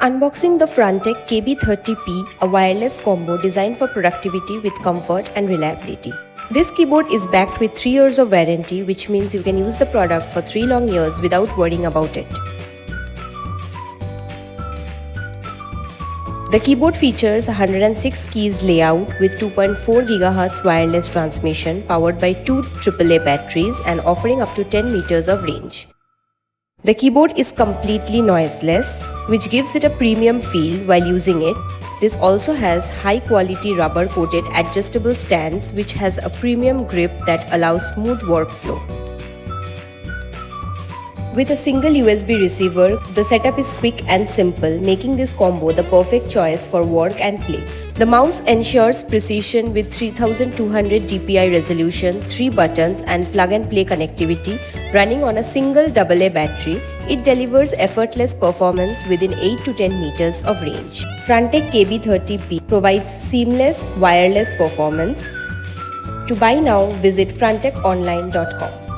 Unboxing the Frontech KB-0030P, a wireless combo designed for productivity with comfort and reliability. This keyboard is backed with 3 years of warranty, which means you can use the product for 3 long years without worrying about it. The keyboard features a 106 keys layout with 2.4 GHz wireless transmission powered by 2 AAA batteries and offering up to 10 meters of range. The keyboard is completely noiseless, which gives it a premium feel while using it. This also has high-quality rubber-coated adjustable stands which has a premium grip that allows smooth workflow. With a single USB receiver, the setup is quick and simple, making this combo the perfect choice for work and play. The mouse ensures precision with 3200 dpi resolution, 3 buttons and plug-and-play connectivity. Running on a single AA battery, it delivers effortless performance within 8 to 10 meters of range. Frontech KB-0030P provides seamless wireless performance. To buy now, visit frontechonline.com.